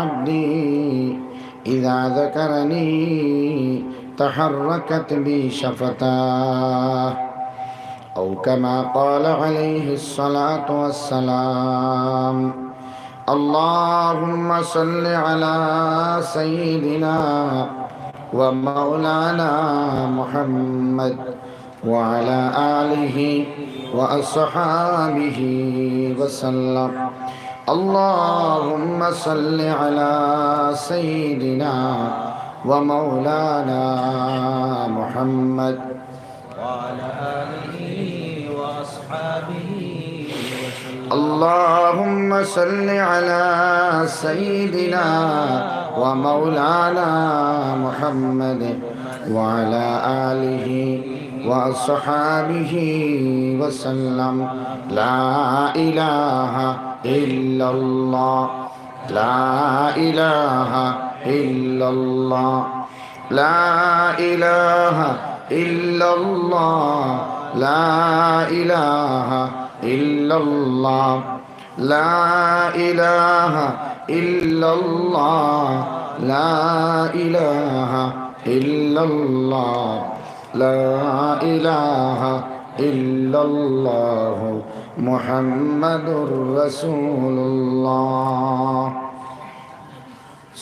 عبدي إذا ذكرني تحركت بي شفتاه أو كما قال عليه الصلاة والسلام. اللهم صل على سيدنا ومولانا محمد وعلى آله وأصحابه وسلم. اللهم صل على سيدنا ومولانا محمد وعلى آله وأصحابه وسلم. اللهم صل على سيدنا ومولانا محمد وعلى آله وأصحابه وسلم. لا إله إلا الله لا إله إلا الله لا إله إلا الله لا إله إلا الله لا إله إلا الله لا إله إلا الله لا إله إلا الله محمد رسول الله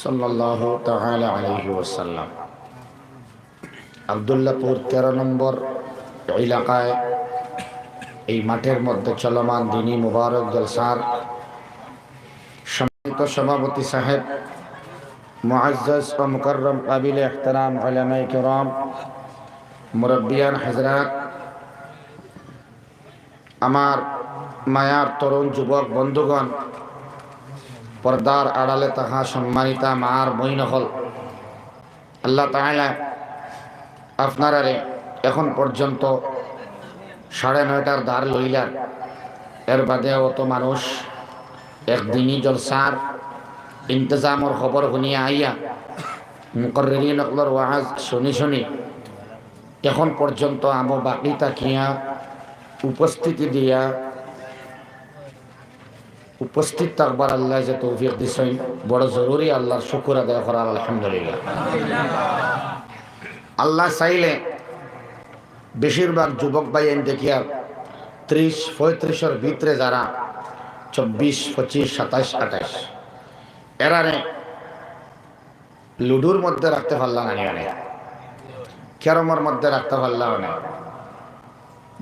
صلى الله تعالى عليه وسلم. আব্দুল্লাহপুর 13 নম্বর এলাকায় এই মাঠের মধ্যে চলমান দিনী মুবারক জলসার সম্মানিত সভাপতি সাহেব, মুআজ্জাজ ও মুকাররম কাবিল ইহতিরাম উলামায়ে কিরাম, মুরব্বিয়ান হযরত, আমার মায়ার তরুণ যুবক বন্ধুগণ, পর্দার আড়ালে তাহা সম্মানিতা মার বইনহল, আল্লাহ তাআলা আপনারারে এখন পর্যন্ত 9:30টার দ্বার লইলার, এর বাদে অত মানুষ একদিনই জলসার ইন্তজামর খবর শুনিয়া আইয়া মুকররিন অকলর ওয়াজ শুনি এখন পর্যন্ত আমো বাকি তাকিয়া উপস্থিতি দিয়া উপস্থিত থাকবার আল্লাহ যে তৌফিক দিছেন, বড় জরুরি। আল্লাহর শুকর আদায় করার আলহামদুলিল্লাহ। আল্লাহ চাইলে বেশিরভাগ যুবক ভাই দেখিয়া 30-35 ভিতরে যারা 24, 25, 27, 28 এরারে লুডুর মধ্যে রাখতে পারলাম না, ক্যারমের মধ্যে রাখতে পারলাম না,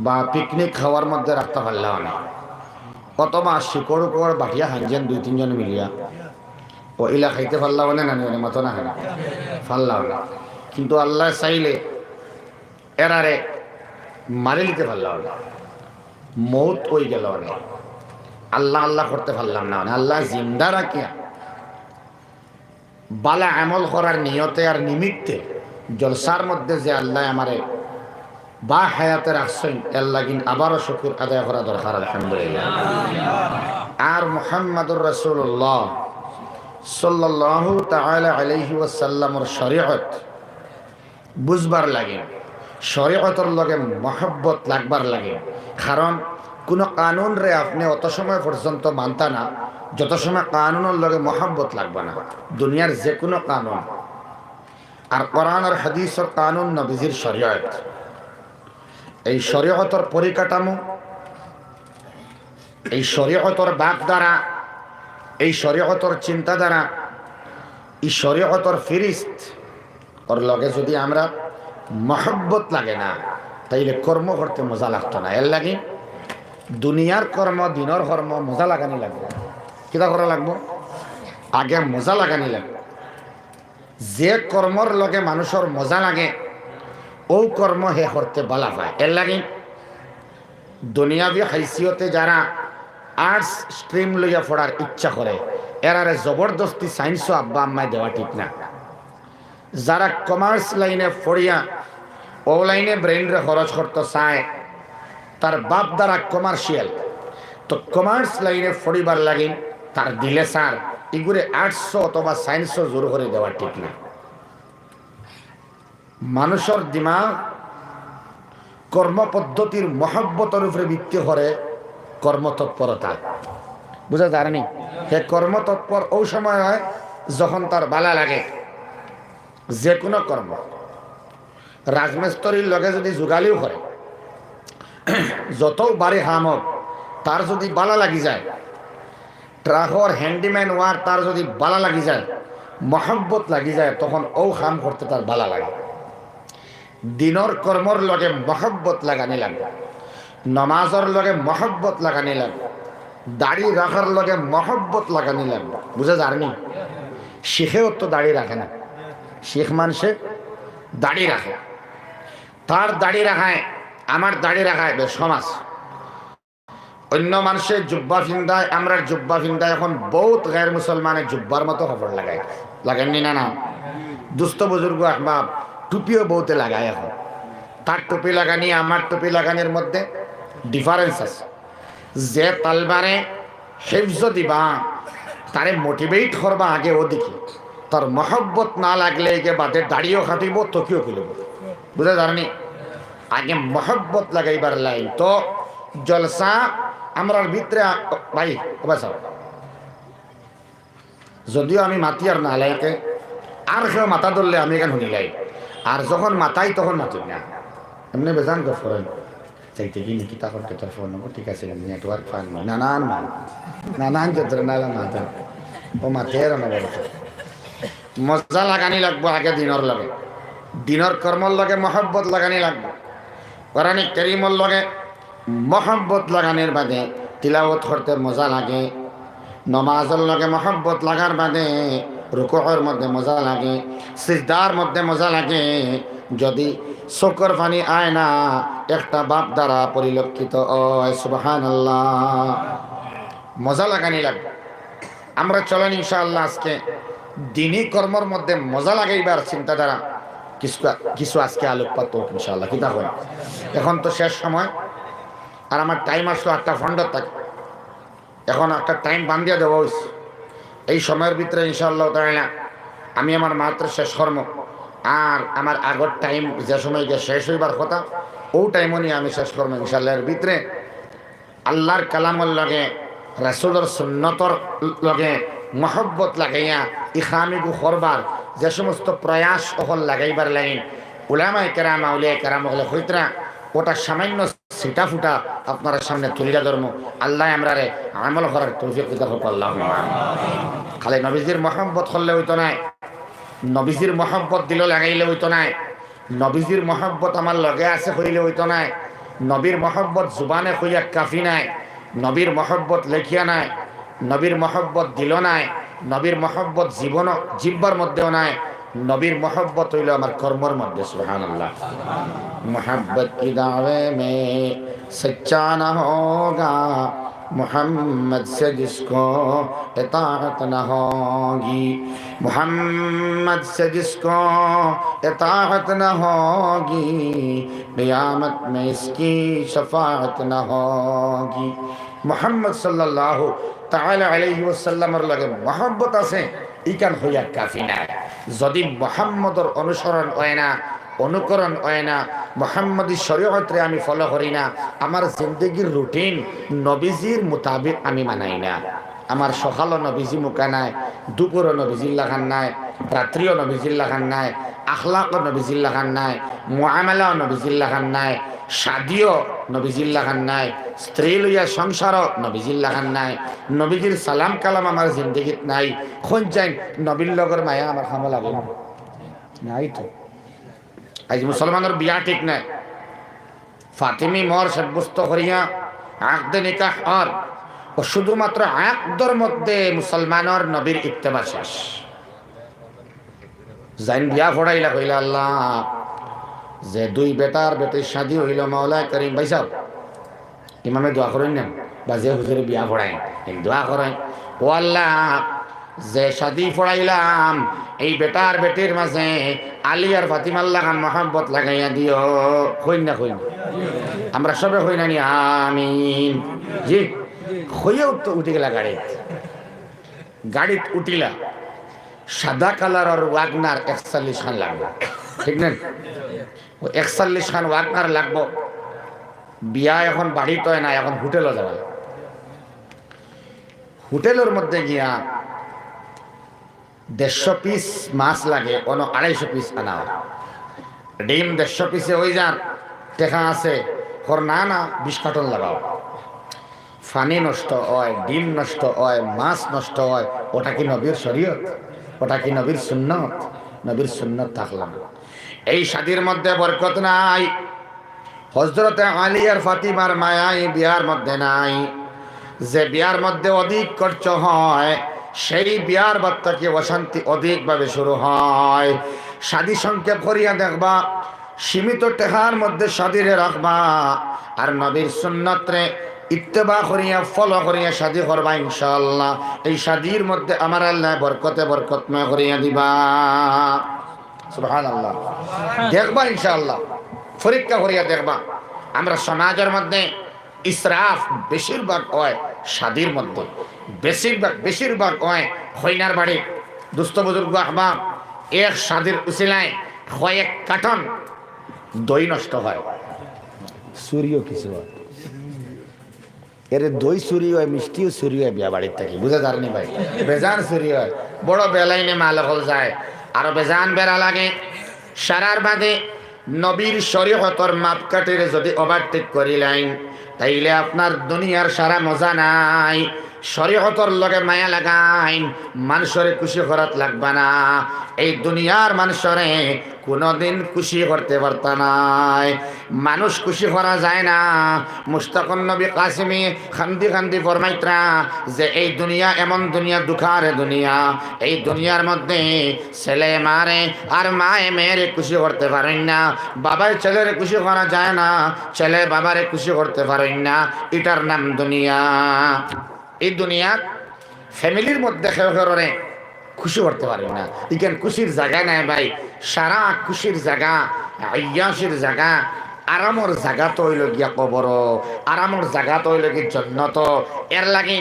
বা পিকনিক খাওয়ার মধ্যে রাখতে পারলাম না, অথবা শিকড় উপর বাটিয়া হানছেন 2-3 জন মিলিয়া ও ইলা খাইতে পারলাম না, মতো না পারলাম না। কিন্তু আল্লাহ চাইলে এরারে মারি নিতে পারলাম না, মৌত হয়ে গেল না, আল্লাহ আল্লাহ করতে পারলাম না। আল্লাহ জিন্দা রাখিয়া বালা আমল করার নিয়তে আর নিমিত্তে জলসার মধ্যে যে আল্লাহ আমারে বা হায়াতে রাখছেন, এর লাগিন আবারও শুকর আদায় করা দরকার আলহামদুলিল্লাহ। আর মুহাম্মাদুর রাসূলুল্লাহ সাল্লাল্লাহু তাআলা আলাইহি ওয়াসাল্লামের শরীয়ত বুঝবার লাগে, শরীয়তের লগে মহব্বত লাগবার লাগে। কারণ কোনো কানুন রে আপনি অত সময় পর্যন্ত মানতা না যত সময় কানুনের লগে মহব্বত লাগবে না। দুনিয়ার যে কোনো কানুন আর কোরআন আর হাদিসের কানুন নবীজির শরীয়ত, এই শরীয়তের পরিকাঠামো, এই শরীয়তের বাপধারা, এই শরীয়তের চিন্তাধারা, এই শরীয়তের ফিরিস্ত ওর লগে যদি আমরা মহব্বত লাগে না, তাইলে কর্ম করতে মজা লাগতো না। এর লাগে দুনিয়ার কর্ম, দিনের কর্ম মজা লাগানি লাগবে। কিতা করা লাগবো? আগে মজা লাগানি লাগবে। যে কর্মর লগে মানুষের মজা লাগে ও কর্ম হে করতে বলা পায়। এর লাগে দুনিয়াবি হাইসিয়তে যারা আর্টস স্ট্রিম লইয়া পড়ার ইচ্ছা করে এরারে জবরদস্তি সায়েন্সও আব্বা আম্মায় দেওয়া ঠিক না। যারা কমার্স লাইনে পড়িয়া ও লাইনে ব্রেইনরে খরচ করতে চায়, তার বাপ দ্বারা কমার্শিয়াল, তো কমার্স লাইনে পড়িবার লাগে তার দিলে স্যার এগুলো আর্টস অথবা সায়েন্সও জোর করে দেওয়া ঠিক না। মানুষের দিমাগ কর্মপদ্ধতির মহব্বতের উপরে ভিত্তি করে কর্মতৎপরতা। বুঝা যায়নি? সে কর্মতৎপর ওই সময় হয় যখন তার বালা লাগে যে কোনো কর্ম রাজমিস্ত্রির লগে যদি যোগালিও করে যত বাড়ি হাম হোক তার যদি বালা লাগি যায় ট্রাকর হ্যান্ডিম্যান ওয়ার তার যদি বালা লাগি যায় মহব্বত লাগি যায় তখন ও কাম করতে তার বালা লাগে দিনর কর্মর লগে মহব্বত লাগানি লাগবে নমাজর লগে মহব্বত লাগানি লাগবে দাড়ি রাখার লগে মহব্বত লাগানি লাগবে বুঝা যায়নি শিখেও তো দাড়ি রাখে না শিখ মানুষে দাড়ি রাখে তার দাড়ি রাখায় আমার দাড়ি রাখায় বেশ সমাজ অন্য মানুষের জুব্বা ফিন্দায় আমরা জুব্বা ফিন্দায় এখন বহুত গায়ের মুসলমানের জুব্বার মতো খবর লাগায় লাগাননি না দুস্থ বুজুর্গ আহবাব টুপিও বহুতে লাগায় এখন তার টুপি লাগানি আমার টুপি লাগানির মধ্যে ডিফারেন্স আছে যে তালবারে হেফজ দিবা তারে মোটিভেট করবা আগে ও দেখি তার মহব্বত না লাগলে একে বাদে দাড়িও খাটিব তকিও কিনব বুঝা জানি আগে মহব্বত লাগাইবার লাইন তো জলসা আমরার ভিতরে ভাই বাসাও যদিও আমি মাতি আর না লাইকে আর কেউ মাথা ধরলে আমি এখানে শুনি লাই আর যখন মাথাই তখন মাতি না এমনি বেজান গো ফরেন চাইতে কি নাকি তখন তো তোর ফোন নম্বর ঠিক আছে নেটওয়ার্ক ফান নানান মান নানান যন্ত্র নালা মাথা ও মাথের না মজা লাগানি লাগবো আগে দিনর লগে দিনর কর্মর লগে মহব্বত লাগানি লাগবে কোরআন কারীমর লগে মহব্বত লাগানোর বাদে তিলাওয়াত করতে মজা লাগে নমাজের লগে মহব্বত লাগার বাদে রুকুর মধ্যে মজা লাগে সিজদার মধ্যে মজা লাগে যদি চোখের পানি আয় না একটা বাপ দ্বারা পরিলক্ষিত হয় সুবহানাল্লাহ মজা লাগানি লাগবে আমরা চলেন ইনশাআল্লাহ আজকে দিনী কর্মর মধ্যে মজা লাগাইবার চিন্তাধারা কিছু আজকে আলোকপাত হোক ইনশাআল্লাহ কিতা হয় এখন তো শেষ সময় আর আমার টাইম আসলো 8টা ফন্ডর থাকে এখন একটা টাইম বান্ধিয়া দেওয়া হয়েছে এই সময়ের ভিতরে ইনশাআল্লাহ তাআলা আমি আমার মাত্র শেষ কর্ম আর আমার আগর টাইম যে সময় গিয়ে শেষ হইবার কথা ও টাইমও নিয়ে আমি শেষ করবো ইনশাআল্লাহ। এর ভিতরে আল্লাহর কালামর লগে রাসূলের সুন্নতর লগে মহব্বত লাগাইয়া ইখামিগু করবার যে সমস্ত প্রয়াস অকল লাগাইবার লাইন উলামায়ে কেরাম আউলিয়ায়ে কেরাম হলে হইতরা ওটা সামান্য সিটা ফুটা আপনার সামনে তুলিয়া ধর্ম আল্লাহ আমরারে আমল করার তৌফিক দিতে হোক আল্লাহুম্মা খালি নবীজির মহব্বত করলে হইতো না নবীজির মহব্বত দিল লাগাইলে হইতো না নবীজির মহব্বত আমার লগে আছে হইলে হইতো না নবীর মহব্বত জুবানে কইয়া কাফি নাই নবীর মহব্বত লেখিয়া নাই নবীর মহব্বত দিল নাই নবীর মহব্বত জীবন জিব্বার মধ্যেও নাই নবীর मोहब्बत হইল আমার কর্মর মধ্যে সুবহানাল্লাহ मोहब्बत की दावे में सच्चा न होगा मोहम्मद से जिसको इताअत न होगी मोहम्मद से जिसको इताअत न होगी क़यामत में इसकी शफाअत न होगी मोहम्मद सल्लल्लाहु ताआला अलैहि वसल्लमेर लगे मोहब्बत আছে ইকান হইয়া কাফি না যদি মুহাম্মদর অনুসরণ হয় না অনুকরণ হয় না মুহাম্মদি শরীয়তরে আমি ফলো করি না আমার জিন্দেগীর রুটিন নবীজির মোতাবেক আমি মানাই না আমার সকালও নবীজি মুখা নাই দুপুরও নবীজির লাগান নাই রাত্রিও নবীজির লাগান নাই আখলাকও নবীজির লাগান নাই মুআমালাও নবীজির লাগান নাই শাদিও নবীজির লাগান নাই স্ত্রী লইয়া সংসারও নবীজির লাগান নাই নবীজির সালাম কালাম আমার জিন্দগিত নাই কোন যাই নবীর লগর মায়া আমার খামা লাগে নাই তো আজ মুসলমানের বিয়া ঠিক নাই ফাতিমি মর সাব্যস্ত করিয়া আকদে নিকাহ আর ও শুধুমাত্র আকদর মধ্যে মুসলমানের নবীর ইত্তেবা শেষ জাইন বিয়া ফড়াইলা কইলা আল্লাহ যে দুই বেটার বেটির শাদী হইল মাওলা করিম ভাই সাহেব ইমামে দোয়া করেন না বা যে হুজুরে বিয়া পড়ায় দোয়া করেন ও আল্লাহ যে শাদী পড়াইলাম এই বেটার বেটির মাঝে আলী আর ফাতিমার লাগান মহব্বত লাগাইয়া দিও কইন না কইন আমরা সবে কই না নি আমিন জি হইয়াও তো উঠে গেলা গাড়িত উঠিলা সাদা কালার আর ওয়াগনার 41 খান লাগবে ঠিক না 41 খান ওয়াগনার লাগবো বিয়া এখন বাড়িতে হয় না এখন হোটেলও যাবে হোটেলের মধ্যে গিয়া 150 পিস মাছ লাগে, কোনো 250 পিস আনা হয়। ডিম 150 পিসে ওই যার টেকা আছে, না না 20 কার্টন লাগাও। পানি নষ্ট হয়, ডিম নষ্ট হয়, মাছ নষ্ট হয়, ওটা কি নবীর শরীয়ত? ওটা কি নবীর সুন্নত? নবীর সুন্নত থাকলাম। এই শাদীর মধ্যে বরকত নাই। হযরতে আলী আর ফাতিমার মায়া এই বিয়ার মধ্যে নাই। যে বিয়ার মধ্যে অধিক খরচ হয়, সেই বিয়ার বার্তাকে অশান্তি অধিকভাবে শুরু হয়। শাদী সংক্ষেপ করিয়া দেখবা, সীমিত টেহার মধ্যে শাদীরে রাখবা, আর নবীর সুন্নতরে ইত্তেবা করিয়া ফলো করিয়া শাদী করবা, ইনশাআল্লাহ এই শাদীর মধ্যে আমার আল্লাহ বরকতে বরকতময় করিয়া দিবা। সুবহানাল্লাহ। দেখবা ইনশাআল্লাহ, পরীক্ষা করিয়া দেখবা। আমরা সমাজের মধ্যে ইসরাফ বেশিরভাগ হয় শাদীর মধ্যে, বেশিরভাগ হয় খৈনার বাড়ি। দুস্থ বুজুর্গ আহবাব, এক শাদীর উসিলায় কয়েক কার্টন দই নষ্ট হয়। চুরিও কিছু হয়, এর দই চুরি হয়, মিষ্টিও চুরি হয় বিয়া বাড়ির থেকে, বুঝা যায়নি ভাই? বেজান চুরি হয়, বড় বেলাইনে মাল হল যায়, আরো বেজান বেড়া লাগে। সারার বাদে নবীর শরীয়তর মাপকাঠিরে যদি ওভারটেক করিলেন, তাইলে আপনার দুনিয়ার সারা মজা নাই। শরীয়তর লগে মায়া লাগাইন, মানুষরে খুশি করাত লাগবা না। এই দুনিয়ার মানুষরে কোনদিন খুশি করতে পারতা নাই। মানুষ খুশি করা যায় না। মুশতাকুন নবী কাসিমি খান্দি খান্দি ফরমাইত্রা যে এই দুনিয়া এমন দুনিয়া, দুঃখারে দুনিয়া। এই দুনিয়ার মধ্যে ছেলে মারে আর মায়ে মেয়েরে খুশি করতে পারেন না, বাবায় ছেলেরে খুশি করা যায় না, ছেলে বাবারে খুশি করতে পারেন না। এটার নাম দুনিয়া। এই দুনিয়া ফ্যামিলির মধ্যে খেয়ে খুশি করতে পারেন না। এখানে খুশির জায়গা নাই ভাই। সারা খুশির জায়গা, আয়াসের জায়গা, আরামর জায়গা তো হইল গিয়া কবর, আরামর জায়গা তো হইল গিয়ে জন্নত। এর লাগি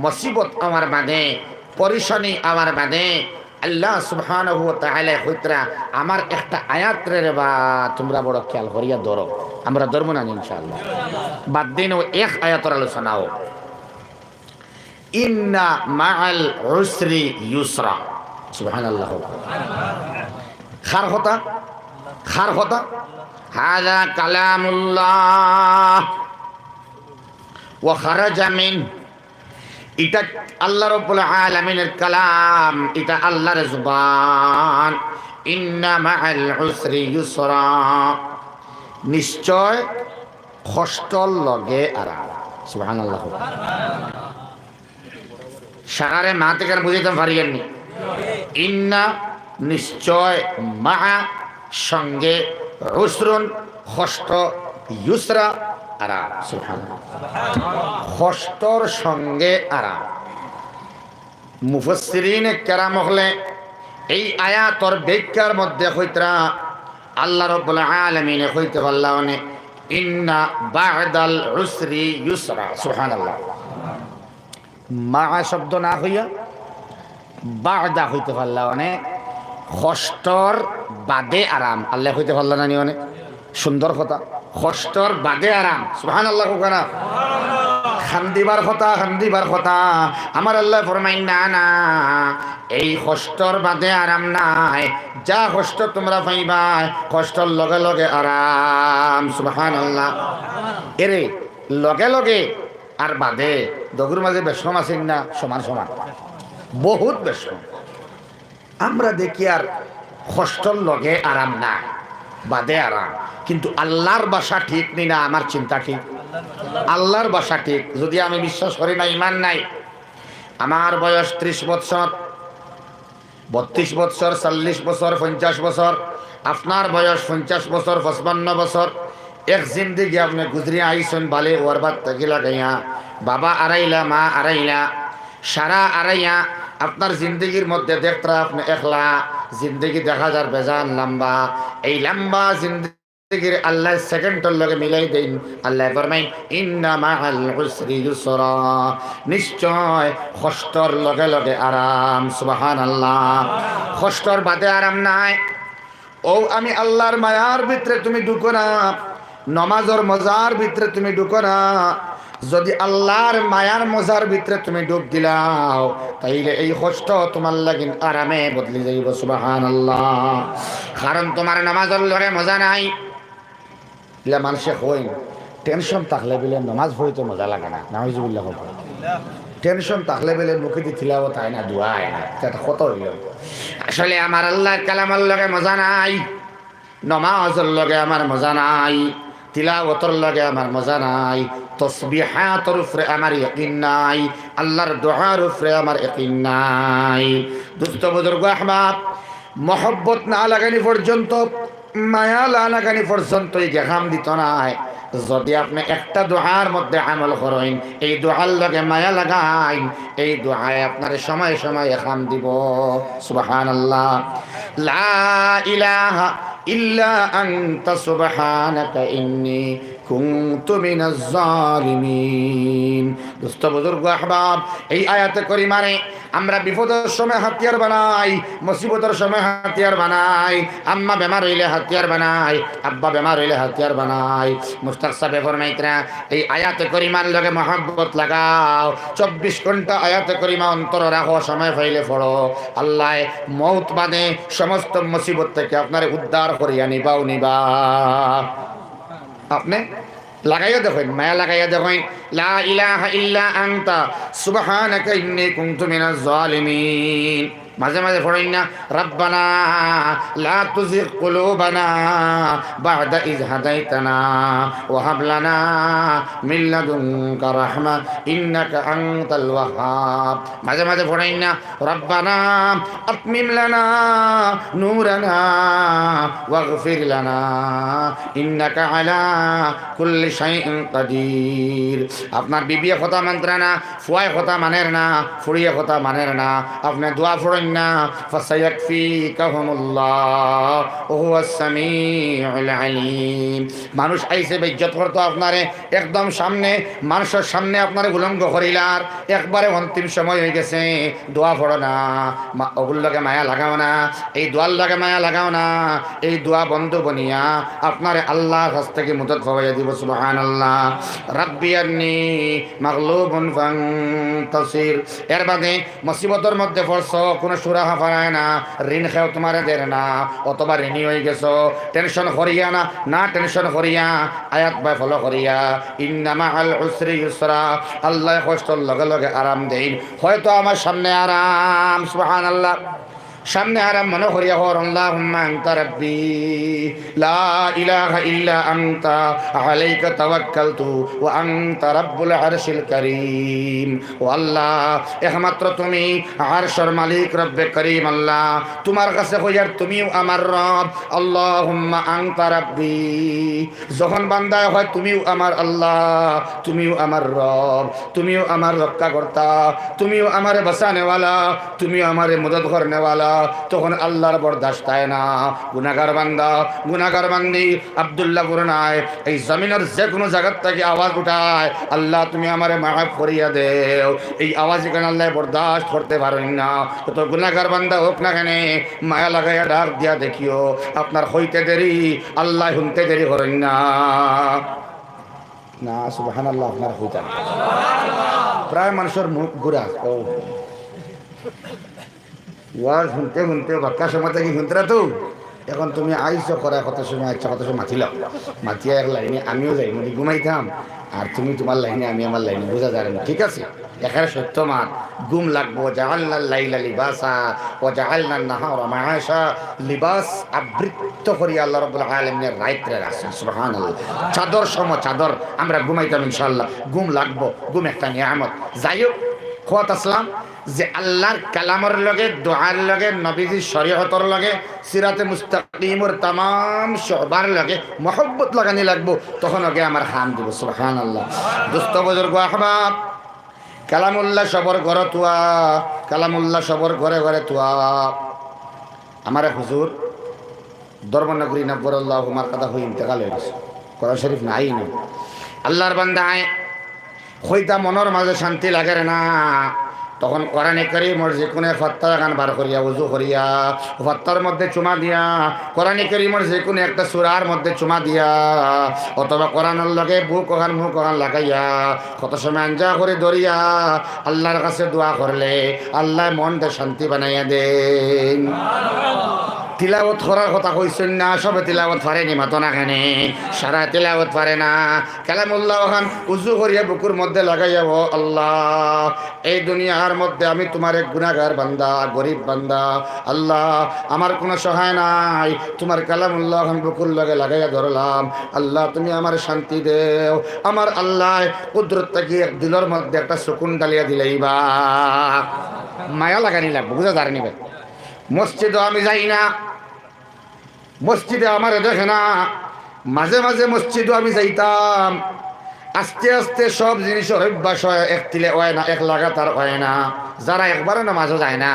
মুসিবত আমার বাদে, পরিশানি আমার বাদে আল্লাহ সুবহানাহু ওয়া তাআলা কইতরা আমার একটা আয়াত রে বা তোমরা বড় খেয়াল করিয়া ধরো। আমরা ধর্ম না ইনশাআল্লাহ, বাদ দিন এক আয়াতের আলোচনা হোক। ইন্না মাআল উসরি ইউসরা। সুবহানাল্লাহ। খার হতা হাযা কালামুল্লাহ ওয়া খারাজা মিন। এটা আল্লাহ রাব্বুল আলামিনের কালাম, এটা আল্লাহর জুবান। ইন্না মাআল উসরি ইউসরা, নিশ্চয় কষ্টর লগে আরাম। সুবহানাল্লাহ। সারারে মা থেকে বুঝাইতে পারিয়েননি। ইন্না নিশ্চয়, মা সঙ্গে, উসরুন কষ্ট, ইউসরা আরাম। সুবহানাল্লাহ। কষ্টর সঙ্গে আরাম। মুফাসসিরিনে কেরাম হলে এই আয়াতর ব্যাখ্যার মধ্যে কইতরা আল্লাহ রাব্বুল আলামিন কইতে পারলানে ইন্না বা'দাল উসরি ইউসরা। সুবহানাল্লাহ। মা শব্দ না হইয়া বাদা হইতে পারলা, অনেক কষ্টর বাদে আরাম। আল্লাহ হইতে পারলা না, অনেক সুন্দর কথা। কষ্টর বাদে আরাম। সুবহানাল্লাহ। কোনা খান্দিবার কথা আমার আল্লাহ ফরমাইন না না, এই কষ্টর বাদে আরাম নাই। যা কষ্ট তোমরা পাইবা, কষ্টর লগে লগে আরাম। সুবহানাল্লাহ। এরে লগে লগে আর বাদে দগুর মাঝে বেশম আছে না? সমান সমান, বহুত বেশম। আমরা দেখি আর কষ্টর লগে আরাম না, বাদে আরাম। কিন্তু আল্লাহর বাসা ঠিক নি না? আমার চিন্তা ঠিক? আল্লাহর বাসা ঠিক। যদি আমি বিশ্বাস করি না, ইমান নাই। আমার বয়স 30 বছর, 32 বছর, 40 বছর, 50 বছর। আপনার বয়স 50 বছর, 55 বছর। এক জিন্দগি আপনি গুজরিয়া আইসন বালে ওর বাদ থেকে লাগাইয়া, বাবা আড়াইলা, মা আড়াইলা, সারা আড়াইয়া আপনার জিন্দগির মধ্যে দেখতে আপনি একলা। জিন্দগি দেখা যার বেজান লম্বা। এই লম্বা জিন্দগির আল্লাহ সেকেন্ডের লগে মিলাই দেন। আল্লাহ ফরমাই ইন্না মাআল উসরি ইউসরা, নিশ্চয় কষ্টর লগে লগে আরাম। সুবহানাল্লাহ। কষ্টর বাদে আরাম নাই। ও আমি আল্লাহর মায়ার ভিতরে তুমি ঢুকো না, নমাজর মজার ভিতরে তুমি ঢুকো না, যদি আল্লাহর মায়ার মজার ভিতরে তুমি ডুব দিলাও তাইলে এই কষ্ট তোমার লাগিন আরামে বদলে যাইব সুবহানাল্লাহ। কারণ তোমার নামাজের লগে মজা নাই। ইলা মানুষে কই টেনশন থাকলে বলে নামাজ পড়তে মজা লাগে না, নাউজুবিল্লাহ। টেনশন থাকলে বলে মুখে দিয়ে তিলাওয়াত হয় না, দোয়া হয় না, এটা কত হইল। আসলে আমার আল্লাহর কালামের লগে মজা নাই, নামাজের লগে আমার মজা নাই, তিলাওয়াতের লগে আমার মজা নাই, তসবিহাতের উপরে আমার ইয়াকিন নাই, আল্লাহর দোয়ার উপরে আমার ইয়াকিন নাই। দোস্ত বুজুর্গ আহবাব, মহব্বত না লাগানি পর্যন্ত, মায়া না লাগানি পর্যন্ত এই গেহাম দিত নাই। যদি আপনি একটা দোয়ার মধ্যে আমল করেন, এই দোয়ার লগে মায়া লাগাইন, এই দোয়ায় আপনার সময় সময় খাম দিব। সুবহানাল্লাহ। লা ইলাহা ইল্লা আনতা সুবহানাকা ইন্নী কুনতু মিনাজ জালিমিন। দোস্ত বুজুর্গ আহবাব, এই আয়াতে করিমারে আমরা বিপদের সময় হাতিয়ার বানাই, মুসিবতের সময় হাতিয়ার বানাই, আম্মা বেমার হইলে হাতিয়ার বানাই, আব্বা বেমার হইলে হাতিয়ার বানাই। মুস্তাক সাহেব ফরমাইতরা এই আয়াতে করিমার লগে মহব্বত লাগাও, 24 ঘন্টা আয়াতে করিমা অন্তর রাখো, সময় পাইলে পড়ো। আল্লাহ মৌত বাদে সমস্ত মুসিবত থেকে আপনার উদ্ধার করিয়া নিবা। আপনি লাগাইয়া দেখেন, মায়া লাগাইয়া দেখেন, লা ইলাহা ইল্লা আনতা সুবহানাকা ইন্নী কুনতু মিনাজ জালিমিন। মাঝে মাঝে পড়েন না, রব্বানা লা তুজিগ কুলুবানা বা'দা ইয হাদাইতানা ওয়া হাব লানা মিন লাদুনকা রাহমা ইন্নাকা আনতাল ওয়াহ্হাব। মাঝে মাঝে পড়েন না, রব্বানা আতমিম লানা নূরানা ওয়াগফির লানা ইন্নাকা আলা কুল্লি শাইইন কাদির। আপনার বিবিয়ে কথা মানতে না, ফুয়ায় কথা মানের না, ফুড়িয়ে কথা মানের না, আপনি দোয়া পড়েন না, ফাসায়াকফিকাহুমুল্লাহ ওয়া হুয়াস সামিউল আলিম। মানুষ আইছে বেইজ্জত করতো আপনারে, একদম সামনে মানুষের সামনে আপনারে উলঙ্গ করিলার, একবারে অন্তিম সময় হয়ে গেছে, দোয়া পড়ো না, ওগুলো লাগে মায়া লাগাও না, এই দোয়ার লাগে মায়া লাগাও না, এই দোয়া বন্ধ বনিয়া আপনারে আল্লাহর কাছ থেকে মদদ পাওয়াইয়া দিব। সুবহানাল্লাহ। রাব্বি আন্নী মাগলুবুন ফান্তাসির। এর বাদে মুসিবতের মধ্যে পড়ছো, কোনো সুরাহা পায় না, ঋণ খেয়েও তোমার দের না, অথবা ঋণী হয়ে গেছো, টেনশন করিয়া না, না টেনশন করিয়া আয়াত বাই ফলো করিয়া ইন্না মাআল উসরি ইউসরা। আল্লাহ কষ্টর লগে লগে আরাম দেন। হয়তো আমার সামনে আরাম, সুবহানাল্লাহ, সামনে আরাম মনে করিয়া হর আল্লাহুম্মা আনতা রাব্বি লা ইলাহা ইল্লা আনতা আলাইকা তাওয়াক্কালতু ওয়া আনতা রাব্বুল আরশিল কারীম। ও আল্লাহ, একমাত্র তুমি আরশের মালিক রব্বে করিম। আল্লাহ, তোমার কাছে হইয়ার তুমিও আমার রব। আল্লাহুম্মা আনতা রাব্বি, যখন বান্দায় হয় তুমিও আমার আল্লাহ, তুমিও আমার রব, তুমিও আমার রক্ষাকর্তা, তুমিও আমার বাঁচানেওয়ালা, তুমিও আমার মদদ করনেওয়ালা। তখন আল্লাহর বরদাস্ত হয় না। গুনাহগার বান্দা, গুনাহগার বান্দি আব্দুল্লাহ গুরনায় এই জমিনের যে কোনো জায়গার থেকে আওয়াজ উঠায়, আল্লাহ তুমি আমারে মাফ করিয়া দেও, এই আওয়াজ এখানে আল্লাহ বরদাস্ত করতে পারেন না। কত গুনাহগার বান্দা হোক না কেন, মায়া লাগাইয়া ডাক দিয়া দেখিও, আপনার হইতে দেরি, আল্লাহ শুনতে দেরি করেন না। না সুবহানাল্লাহ, আপনার হইতে প্রায় মানুষের মুখ ঘুরা ওয়াজ শুনতে শুনতে বাক্কা সময় থেকে শুনতে তো। এখন তুমি আইসো করা কত সময় আচ্ছা, কত সময় মাতিলাম, মাতিয়া এক লাইনে আমিও যাই মানে ঘুমাইতাম, আর তুমি তোমার লাইনে আমি আমার লাইনে, বোঝা যায় না। ঠিক আছে, এখানে সত্য মান ঘুম লাগবো। জাআলনা লাইলা লিবাসা ওয়া জাআলনা নাহারা মাআশা। লিবাস আবৃত্ত করি আল্লাহ রাব্বুল আলামিনের রাইতে রাখছেন। সুবহানাল্লাহ। চাদর সম চাদর আমরা ঘুমাইতাম ইনশাআল্লাহ, ঘুম লাগবো, ঘুম একটা নিয়ামত। যাই হোক, খোয়াত আসলাম যে আল্লাহর কালামের লগে, দোয়ার লগে, নবীজির শরীয়তের লগে, সিরাতে মুস্তাকিমের তামাম শোবার লগে মহব্বত লাগানি লাগবো, তখন আগে আমার হাম দিব। সুবহানাল্লাহ। দোস্ত বুজুর্গ আহবাব, কালামুল্লাহ সবর ঘরে তুয়া, কালামুল্লাহ সবর ঘরে ঘরে তুয়া। আমার হুজুর ধর্মনগরী নব্বরুল্লাহ হুমার কথা হয়ে ইন্তেকাল হয়ে গেছে, কোরআন শরীফ নাই না। আল্লাহর বান্দায় হইতা মনের মাঝে শান্তি লাগে না, তখন কোরআনে কারীমের যে কোনো ফত্তা গান বার করিয়া ওযু করিয়া ফত্তার মধ্যে চুমা দিয়া কোরআনে কারীমের যে কোনো একটা সূরার মধ্যে চুমা দিয়া অথবা কোরআনের লগে বুক ওখান মুখ ওখান লাগাইয়া কত সময় আঞ্জা করে ধরিয়া আল্লাহর কাছে দোয়া করলে আল্লাহ মনটা শান্তি বানাইয়া দেন। তিলাওয়াত করার কথা কইছেন না, সবে তিলাওয়াত পারেনি মাতো না খানে, সারা তিলাওয়াত পারে না। কালামুল্লাহ খান উজু করিয়া বুকুর মধ্যে লাগাইয়া ও আল্লাহ এই দুনিয়ার মধ্যে আমি তোমার এক গুনাহগার বান্দা, গরিব বান্দা, আল্লাহ আমার কোনো সহায় নাই, তোমার কালামুল্লাহ খান বুকুর লগে লাগাইয়া ধরলাম, আল্লাহ তুমি আমার শান্তি দেও। আমার আল্লাহ কুদরত থেকে এক দিলের মধ্যে একটা সুকুন ডালিয়া দিলেই বা মায়া লাগানি লাগবে, বুঝা দাঁড়ানি ভাই। মসজিদে আমি যাই না, মসজিদে আমার দেখে না, মাঝে মাঝে মসজিদও আমি যাইতাম, আস্তে আস্তে সব জিনিসের অভ্যাস হয়, এক তিলে হয় না, এক লাগাতার হয় না। যারা একবারও নামাজও যায় না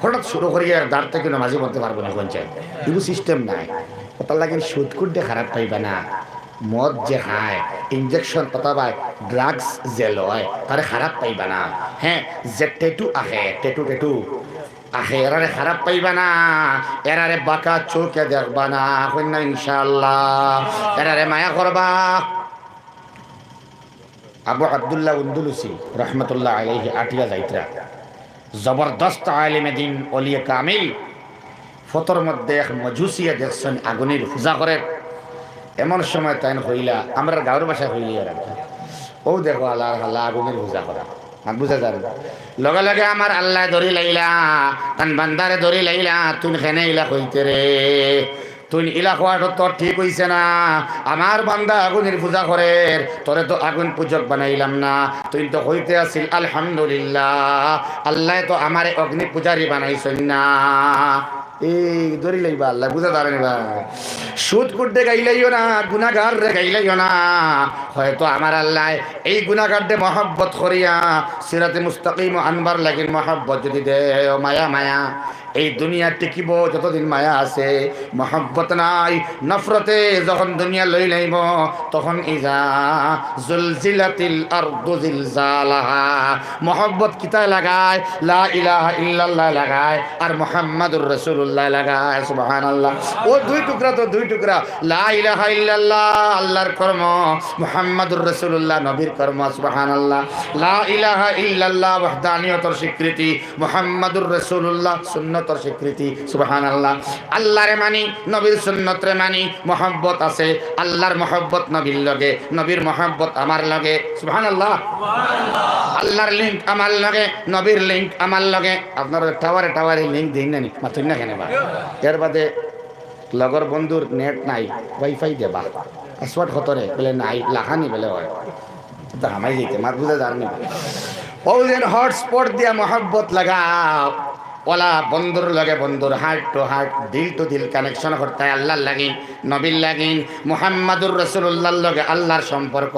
হঠাৎ শুরু করিয়া দাঁড় থেকে নামাজও করতে পারবো না, কোন চাই এগুলো সিস্টেম নাই। ওটার লাগে সুদ কুটে খারাপ পাইবে না, মদ যে খায়, ইঞ্জেকশন অথবা ড্রাগস যে লয় তারে খারাপ পাইবা না। হ্যাঁ, যে টেটু আহে, টেটু টেটু আহে, এরারে খারাপ পাইবা না, এরারে বাঁকা চোখে দেখবা না, কন্যা ইনশাআল্লাহ এরারে মায়া করবা। আবু আব্দুল্লাহ উন্দুলুসি রহমতুল্লাহ আলাইহি আটিয়া যাইতরা জবরদস্ত আলেমে দিন ওলিয়ে কামিল, ফতর মধ্যে এক মজুসিয়া দেখছেন আগুনের পূজা করে। এমন সময় তাই হইলা আমরা গাঁর বাসায় হইলি ও দেখো আল্লাহ আল্লাহ আগুনের পূজা করা বুঝা যাবে। লগে লগে আমার আল্লাহ ধরি লাইলা, তান বান্দারে ধরি লাইলা, তুই খেনে ইলা হইতে রে, তুই ইলা হওয়াটা তোর ঠিক হইছে না, আমার বান্দা আগুনের পূজা করে, তোরে তো আগুন পূজক বানাইলাম না, তুই তো হইতে আসিল আলহামদুলিল্লাহ, আল্লাহ তো আমারে অগ্নি পূজারি বানাইছেন না। এই ধরি লাইবা আল্লাহ বুঝা দাঁড়ানি বা সুদ করতে গাইলাইও না, গুনাহগার রে গাইলাইও না, হয়তো আমার আল্লাহ এই গুনাহগারদের মহব্বত করিয়া সিরাতে মুস্তাকিম আনবার লাগিন মহব্বত যদি দে, মায়া মায়া এই দুনিয়া টিকিব যতদিন মায়া আছে, মহব্বত নাই, নফরতে যখন দুনিয়া লই লাইব তখন ইজা জুলজিলাতিল আরদু জিলজালাহা, মহব্বত কিতায় লাগায়, লা ইলাহা ইল্লাল্লাহ লাগায়, আর মুহাম্মাদুর রাসূলুল্লাহ লাগায়। সুবহানাল্লাহ, ও দুই টুকরা তো দুই টুকরা, লা ইলাহা ইল্লাল্লাহ আল্লাহর কর্ম, মুহাম্মাদুর রাসূলুল্লাহ নবীর কর্ম। সুবহানাল্লাহ, লা ইলাহা ইল্লাল্লাহ ওয়াহদানিয়তের স্বীকৃতি, মুহাম্মাদুর রাসূলুল্লাহ সুন্নতর স্বীকৃতি। সুবহানাল্লাহ, আল্লাহরে মানি, নবীর সুন্নতরে মানি, মহব্বত আছে, আল্লাহর মহব্বত নবীর লগে, নবীর মহব্বত আমার লগে। সুবহানাল্লাহ, আল্লাহর লিঙ্ক আমার লগে, নবীর লিঙ্ক আমার লগে। আপনার টাওয়ারে টাওয়ারে লিঙ্ক দিন না মাত্র না কেন বা এর বাদে লগর বন্ধুর নেট নাই, ওয়াইফাই দেবা, পাসওয়ার্ড খতরে বলে নাই লাখানি বলে হয় তো হামাই যেতে মাত বুঝে জানি ও যেন হটস্পট দিয়া মহব্বত লাগাও, ওলা বন্ধুর লগে বন্ধুর, হার্ট টু হার্ট, দিল টু দিল কানেকশন করতে হয় আল্লাহর লাগিন, নবীর লাগিন, মুহাম্মাদুর রাসূলুল্লাহর লগে আল্লাহর সম্পর্ক,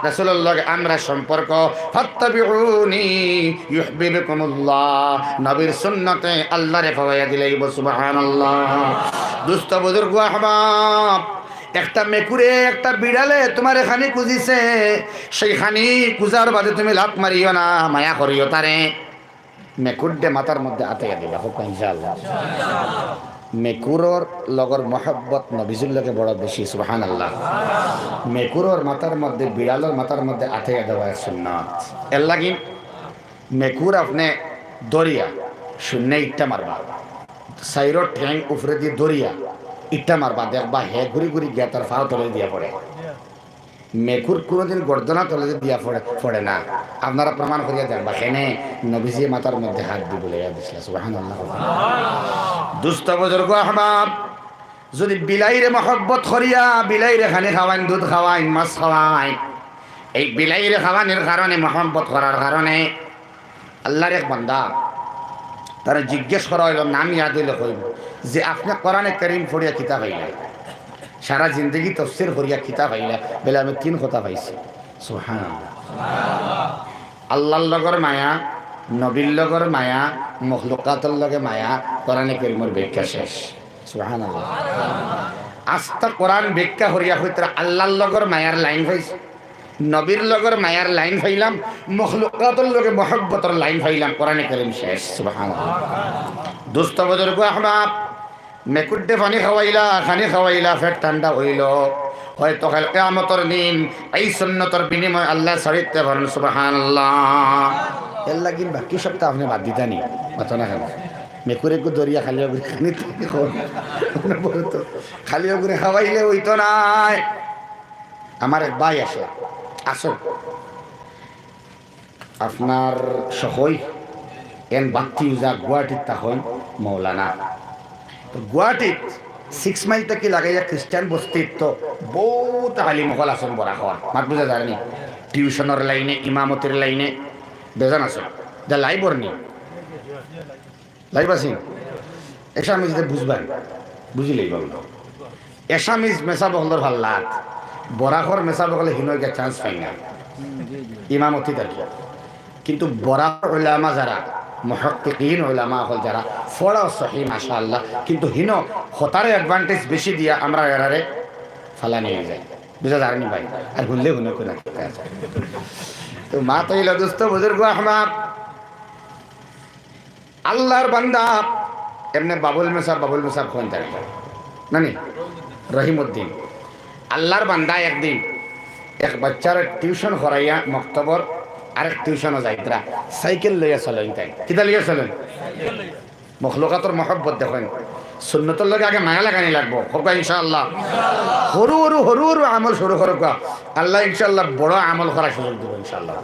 রাসূলুল্লাহর লগে আমরা সম্পর্ক। ফাত্তাবিউনি ইউহিব্বুকুমুল্লাহ, নবীর সুন্নতে আল্লাহরে পাওয়া দিলেই সুবহানাল্লাহ। দুস্থ বুজুর্গ আহবাব, একটা মেকুরে একটা বিড়ালে তোমার এখানে খুঁজিছে, সেইখানি খুঁজার বাদে তুমি লাত মারিও না, মায়া করিও তারে, মেকুরডে মাথার মধ্যে আতাইয়া দিবা হোক ইনশাআল্লাহ। মেকুরর লগর মহব্বত নবীজুর লগে বড় বেশি। সুবহানাল্লাহ, মেকুরর মাথার মধ্যে বিড়ালের মাথার মধ্যে আতাইয়া দেওয়া সুন্নাত। এর লাগি মেকুর আপনি দরিয়া শূন্য ইট্টা মারবা, সাইরো ঠ্যাং উফরে দিয়ে দরিয়া ইট্টা মারবা, দেখবা হে ঘুরি ঘুরি গিয়া তার ফাও তলে দিয়া পড়ে। মেকুর কোনোদিন গর্দনা তলে দিয়া পড়ে না, আপনারা প্রমাণ করিয়া দেখবা কেনে নবীজি মাথার মধ্যে হাত দি বলে দিছিল। সুবহানাল্লাহ। দুস্থ বুজুর্গ আহবাব, যদি বিলাইরে মহব্বত করিয়া বিলাইরে খানি খাওয়াইন, দুধ খাওয়াইন, মাছ খাওয়াইন, এই বিলাইরে খাওয়ানোর কারণে, মহব্বত করার কারণে আল্লাহর এক বান্দা তারা জিজ্ঞেস করা হইল, নাম ইয়াদ হইলে কইব যে আপনি কোরআনে কারীম পড়িয়া কিতাব হইলা, সারা জিন্দগি তফসির করিয়া কিতাব হইলা, বলে আমি 3 কথা পাইছি। সুবহানাল্লাহ, আল্লাহর লগর মায়া, নবীর লগর মায়া, মখলুকাতের লগে মায়া, কোরআনে কারীমের ব্যাখ্যা শেষ। সুবহানাল্লাহ, আস্তা কোরআন ব্যাখ্যা করিয়া হইতে আল্লাহর লগর মায়ার লাইন হইছে, নবীর লগর মায়ার লাইন ফাইলাম, মখলুকাতর লগে মহব্বতর লাইন ফাইলাম, কোরআনে কারীম শেষ। সুবহানাল্লাহ। দোস্ত বুজুর্গ আহবাব, মেকুড্ডে পানি খাওয়াইলা ফেট ঠান্ডা হইল, হয়তো কাল কিয়ামতের দিন এই সুন্নতর বিনিময় আল্লাহ ছাড়িতে পারেন। সুবহানাল্লাহ। এর লাগিন বাকি সপ্তাহ আপনি বাদ দিতানি মাথা না খান মেকুরে গো দরিয়া খালি করে খানি তো খালি করে খাওয়াইলে হইতো নাই। আমার এক ভাই আসো আপনার সহই এন বাক্তি উজা গুয়াহাটিত তখন মৌলানা গুয়াহাটিত 6 মাইল থেকে লাগাইয়া খ্রিস্টান বস্তিত তো বহুত আলিমকল আসন বরা হওয়া মাত বুঝা যায়নি। টিউশনের লাইনে, ইমামতির লাইনে বেজান আছে যা লাইভ নি লাইভ আছি। এসামিজ বুঝবেন, বুঝিলেই বল এসামিজ মেসা বহলর ভাল লাগ, বরাহর মেসা বহলে হিনইকে চান্স পাই না ইমামতি তাকে। কিন্তু বরাহর উলামা যারা মুহাক্কিকিন উলামা হল যারা ফড়া সহি মাশাআল্লাহ, কিন্তু হিনো হতারে অ্যাডভান্টেজ বেশি দিয়া আমরা এরারে ফালা নিয়ে যাই। বুঝা যায়নি ভাই? আর ভুললে হুনে কোন তো মা তৈলা দোস্ত বুজুর্গ আহমাদ আল্লাহর বান্দা এমনি বাবুল মেসাব কোন থাকে নানি রহিমউদ্দিন আল্লাহর বান্দা একদিন এক বাচ্চার টিউশন করাইয়া মক্তবর আরেক টিউশনও যাইতরা সাইকেল লইয়া চলেন। তাই কিতা লইয়া চলেন? মখলুকাতর মহব্বত দেখেন, সুন্নতর লগে আগে মায়া লাগানি লাগবো হোকা ইনশাআল্লাহ। সরু সরু আমল শুরু করুক আল্লাহ ইনশাআল্লাহ, বড় আমল করার সুযোগ দেব ইনশাআল্লাহ।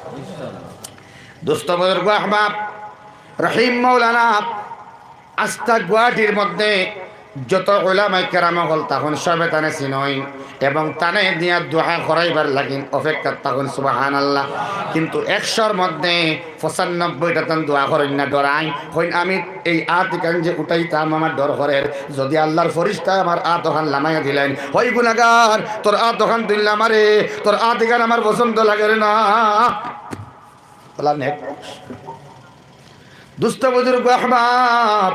দোস্ত বুজুর্গ আহবাব, রহিম মৌলানা আস্থা গুয়াহাটির মধ্যে যত উলামায়ে কেরাম হল তখন সবে তানে চিনই এবং তানে দিয়া দোয়া করাইবার লাগিন অপেক্ষা তখন। সুবহানাল্লাহ। কিন্তু 100-র মধ্যে 95টা তখন দোয়া করেন না, ডরাই হইন আমি এই আতিকান যে উঠাইতাম আমার ডর করের, যদি আল্লাহর ফরিস্তা আমার আতখান লামাইয়া দিলেন, হই গুনাহগার তোর আতখান দিলাম আরে তোর আতিকান আমার পছন্দ লাগে না বলা নে। দুস্থ বুজুর্গ আহবাব,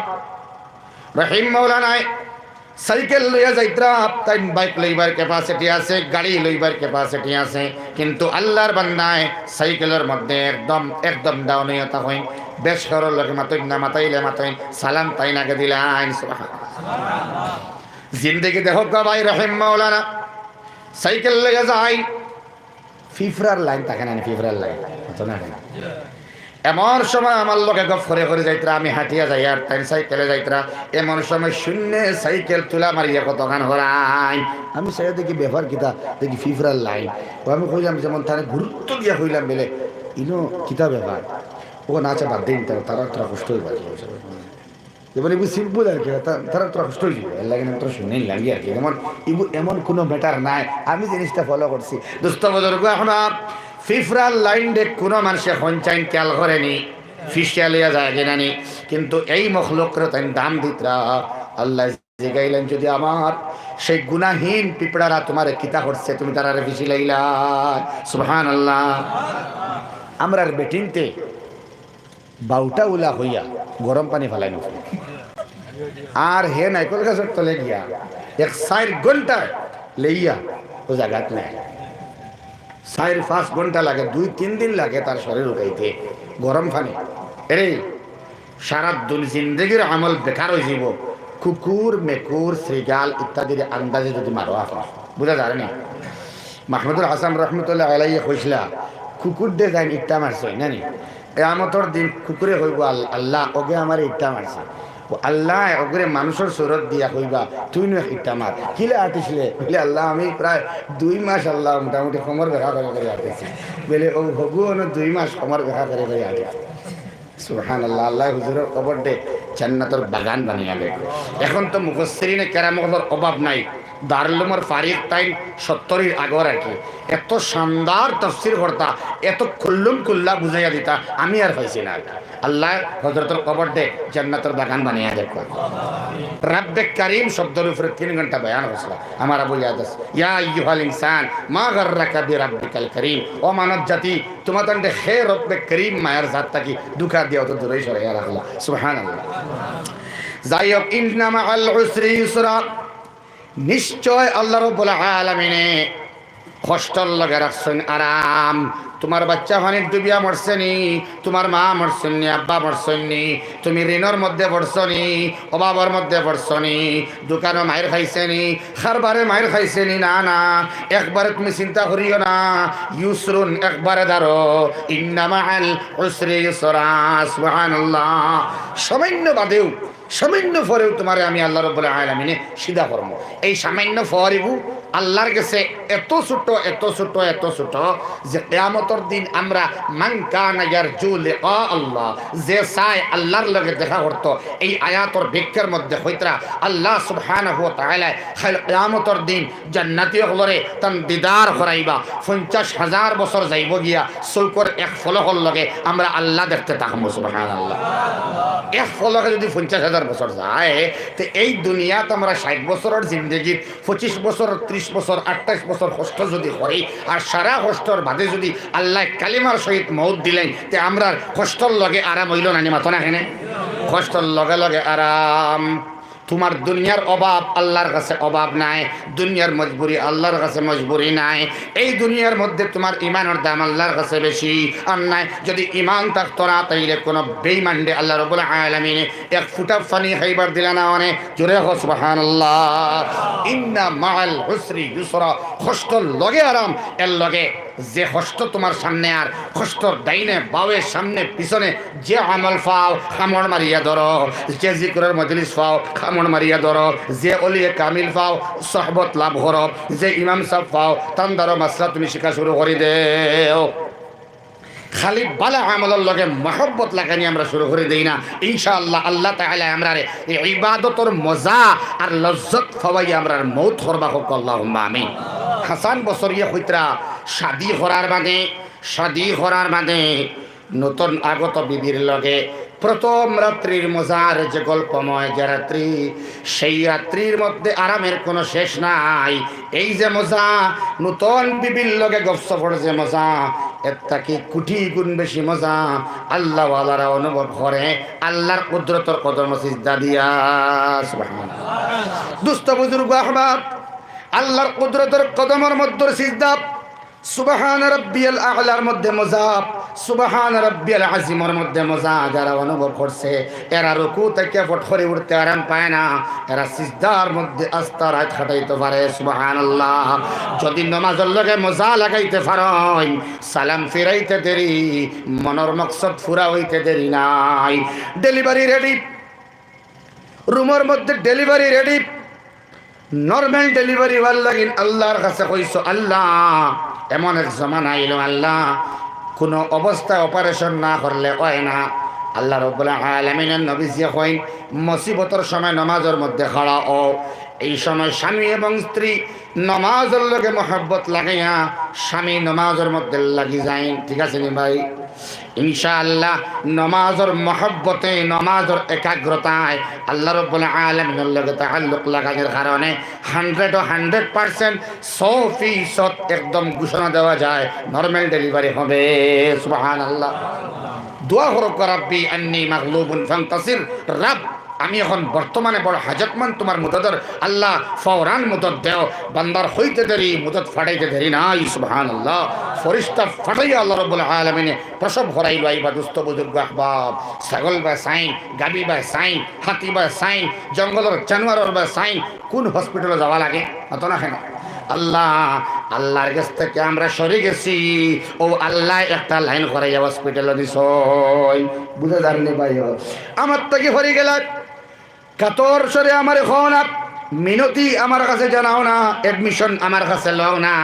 রহিম মৌলানায় সাইকেল লইয়া যাইতরা, তাই বাইক লইবার ক্যাপাসিটি আছে, গাড়ি লইবার ক্যাপাসিটি আছে, কিন্তু আল্লাহর বান্দায় সাইকেলের মধ্যে একদম ডাউন হইয়া তখন বেশ সরল লোকে মাতাইলে সালাম তাই নাকে দিলেন। সুবহানাল্লাহ। জিন্দেগি দেখো ভাই, রহিম মৌলানা সাইকেল লইয়া যাই, ফিফরার লাইন থাকে না, ফিফরার লাইন হতো না। এমন সময় আমার লোকে গপ করে যাইতরা, আমি হাঁটিয়া যাই আর তাই সাইকেলে যাইতরা। এমন সময় শূন্য সাইকেল তুলা মারিয়া কতখান হরাই, আমি সাইয়া দেখি ব্যবহার কিতা দেখি ফিফরার লাইন। ও আমি কইলাম যেমন তারা গুরুত্ব দিয়া কইলাম বেলে ইনো কিতা ব্যবহার ও নাচে বাদ দিন, তারা তোরা কষ্ট হয়ে পারে এবার এগুলো সিম্পল আর কি, তারা তোরা কষ্ট হয়ে যাবে এর লাগে তোরা শুনে লাগে আর কি। যেমন এগুলো এমন কোনো ম্যাটার নাই, আমি জিনিসটা ফলো করছি। দোস্ত বুজুর্গ এখন ফিফরাল লাইন ডে কোনো মানুষের সঞ্চাইন খেয়াল করেনি, ফিসিয়া লইয়া যায় জানি, কিন্তু এই মখলুকের তাই দাম দিতরা। আল্লাহ জিগাইলেন যদি আমার সেই গুনাহীন পিঁপড়ারা তোমার কিতা করছে তুমি তারারে ফিসি লাইলা। সুবহানাল্লাহ। আমরার বেটিনতে বাউটা উলা হইয়া গরম পানি ফেলাই নো আর হে নাইকল গাছের তলে গিয়া 4 ঘন্টা লইয়া ও জায়গাত নেয়। 4-5 ঘন্টা লাগে, 2-3 দিন লাগে তার শরীর উঠাইতে গরম পানি। এরে সারা জিন্দগির আমল বেকার হয়ে যাব কুকুর মেকুর শ্রীগাল ইত্যাদির আন্দাজে যদি মারো আপনার বুঝা যায় না। মাহমুদুল হাসান রহমতুল্লাহ আলাইহি কইসলা কুকুর দে যাই ইট্টা মারছ না নি কেয়ামতের দিন কুকুরে হইব আল্লাহ ওগে আমার ইট্টা মারছে, ও আল্লাহ ওগরে মানুষের সুরত দিয়া কইবা তুই নো ইট্টা মার কিলে আটিসলে বলে আল্লাহ আমি প্রায় 2 মাস আল্লাহ মোটামুটি সমর দেখা করে আটিছি বলে ও ভগবান 2 মাস সমর দেখা করে আটিছি। সুবহানাল্লাহ। আল্লাহ হুজুরের কবর দে জান্নাতের বাগান বানিয়ে আলে। এখন তো মুফাসসিরিনে কেরামতের অভাব নাই, দারুলুমের ফারিক টাইম 70-এর আগর আর কি এত শানদার তাফসীর করতা, এত খুল্লুম কুল্লা বুঝাইয়া দিতা, আমি আর পাইছি না। আল্লাহ হযরতের কবর দে জান্নাতের বাগান বানিয়ে দেখো। রব্বে করিম শব্দের উপরে 3 ঘন্টা বয়ান হয়েছিল। আমার আবু ইয়াদ আছে ইয়া আইয়ুহাল ইনসান মা গাররাকা বিরাব্বিকাল করিম, ও মানব জাতি তোমাদের হে রব্বে করিম মায়ের জাত তাকি দুঃখা দিয়া তো দূরেই সরাইয়া রাখলা। সুবহানাল্লাহ। যাই হোক, ইন্না মাআল উসরি ইউসরা, নিশ্চয় আল্লাহ রাব্বুল আলামিনে কষ্টর লগে রাখছেন আরাম। তোমার বাচ্চা পানির ডুবিয়া মরছে নি, তোমার মা মরছেন নি, আব্বা মরছেন নি, তুমি ঋণের মধ্যে পড়ছো নি, অভাবের মধ্যে পড়ছো নি, দোকানে মায়ের খাইছে নি, খারবারে মায়ের খাইছে নি, না না, একবারে তুমি চিন্তা করিও না। ইউসরুন একবারে দাঁড়ো, ইন্না মাআল উসরি ইউসরা, সুবহানাল্লাহ। সামান্য বাদেও, সামান্য পরেও তোমারে আমি আল্লাহ রাব্বুল আলামিনে সিধা করবো। এই সামান্য ফরিবু আল্লাহর কাছে এত ছোট, এত ছোট, এত ছোট যে কিয়ামতের দিন আমরা মান কানা ইয়ারজু লিকা আল্লাহ, যে চায় আল্লাহর লগে দেখা করত, এই আয়াতের ব্যাখ্যার মধ্যে হইতরা আল্লাহ সুবহানাহু ওয়া তাআলা কিয়ামতের দিন জান্নাতি হলরে তান দিদার করাইবা। 50,000 বছর যাইব গিয়া সুলকর এক ফলকর লগে আমরা আল্লাহ দেখতে থাকবো। সুবহানাল্লাহ। এক ফলকে যদি 50,000 বছর যায়, তো এই দুনিয়াতে আমরা 60 বছরের জিন্দগির 25 বছর, 30 বছর, 28 বছর কষ্ট যদি করি, আর সারা কষ্টর বাদে যদি আল্লাহ কালিমার সহিত মৌত দিলেন, তে আমরা কষ্টর লগে আরাম হইল না নি? মাথা না কেনে? কষ্টর লগে লগে আরাম। তোমার দুনিয়ার অভাব আল্লাহর কাছে অভাব নাই, দুনিয়ার মজবুরি আল্লাহর কাছে মজবুরি নাই। এই দুনিয়ার মধ্যে তোমার ইমানের দাম আল্লাহর কাছে বেশি আর নাই। যদি ইমান থাকতো না, তাইলে কোনো বেঈমানরে আল্লাহ রাব্বুল আলামিন এক ফুটা পানি খাইবার দিলা না। মানে জোরে হোক সুবহানাল্লাহ। ইন্না মাআল উসরি ইউসরা, কষ্টর লগে আরাম। এর লগে যে কষ্ট তোমার সামনে, আর কষ্টর ডাইনে বাওয়ে সামনে পিছনে যে আমল পাও কামড় মারিয়া ধরো, যে জিকিরের মজলিস পাও কামড় মারিয়া ধরো, যে অলিয়ে কামিল পাও সহবত লাভ করো, যে ইমাম সাহেব পাও তান্দারো মাসলা তুমি শিখা শুরু করে দেও। খালি বালা আমলের লগে মহব্বত লাগানি আমরা শুরু করে দেই না, ইনশাআল্লাহ আল্লাহ তাআলা আমরা এই ইবাদতর মজা আর লজ্জত খাওয়াই আমরা মৌত করবা হোক। আল্লাহুম্মা আমিন। হাসান বসরিয়া হইতরা শাদি করার বাদে নতুন আগত বিবির লগে প্রথম রাত্রির মজার যে গল্পময় যে রাত্রি, সেই রাত্রির মধ্যে আরামের কোনো শেষ নাই। এই যে মজা, নতুন বিবির লগে গপসপর যে মজা, এর থেকে কোটি গুণ বেশি মজা আল্লাহ ওয়ালারা অনুভব করে আল্লাহর কুদরতের কদম সিজদা দিয়া। সুবহানাল্লাহ। দুস্থ বুজুর্গ আহবাব, আল্লাহর কুদরতের কদমের মধ্যে সিজদা, সুবহান রাব্বিয়াল আ'লার মধ্যে মজা, সুবহান রাব্বিয়াল আযীমের মধ্যে মজা। যারা অনুভব করছে এরা রুকু থেকে ফট করে উঠতে আরাম পায় না, এরা সিজদার মধ্যে আস্থা রাত কাটাইতে পারে। সুবহানাল্লাহ। যদি নামাজের লগে মজা লাগাইতে পারেন, সালাম ফিরাইতে দেরি, মনের মকসদ পুরা হইতে দেরি নাই। ডেলিভারি রেডি, রুমের মধ্যে ডেলিভারি রেডি, নর্মাল ডেলিভারি হওয়ার লাগিন আল্লাহর কাছে কইছো, আল্লাহ এমন এক জমানা আইলো, আল্লাহ কোনো অবস্থায় অপারেশন না করলে হয় না। আল্লাহ রাব্বুল আলামিনের নবী যে কইন, মুসিবতের সময় নামাজের মধ্যে খাড়া ও। এই সময় স্বামী এবং স্ত্রী নামাজের লগে মহব্বত লাগাইয়া স্বামী নামাজের মধ্যে লাগি যায়। ঠিক আছে নি ভাই? ইনশাআল্লাহ নামাজের মহব্বতে, নামাজের একাগ্রতায় আল্লাহ রাব্বুল আলামিনের লগে তাআল্লুক লাগানোর কারণে 100% 100% একদম ঘোষণা দেওয়া যায় নরমাল ডেলিভারি হবে। সুবহানাল্লাহ। দোয়া করো, রাব্বি আন্নী মাগলুবুন ফান্তাসির। রব, আমি এখন বর্তমানে বড় হাজতমন্দ, তোমার মুদদের আল্লাহ ফওরান মুদত দেও। বান্দার হইতে দেরি, মুদত ফাটাইতে দেরি নাই। সুবহানাল্লাহ। ফরিস্তা ফাটাইয়া আল্লাহ রাব্বুল আলামিনে প্রসব হরাইল। আইবা দুস্থ বুজুর্গ আহবাব, ছাগল বা সাইন, গাবি বা সাইন, হাতি বা সাইন, জঙ্গলের জানোয়ারের বা সাইন, কোন হসপিটালে যাওয়া লাগে? অত না কেন? আল্লাহর কাছ থেকে আমরা সরে গেছি, ও আল্লাহ একটা লাইন করাইয়া হসপিটালে দিছ। বুঝে জানলে ভাই, আমার থেকে হরে গেল কাতর সরে আমার এখন মিনতি আমার কাছে জানাও না, এডমিশন আমার কাছে লও না।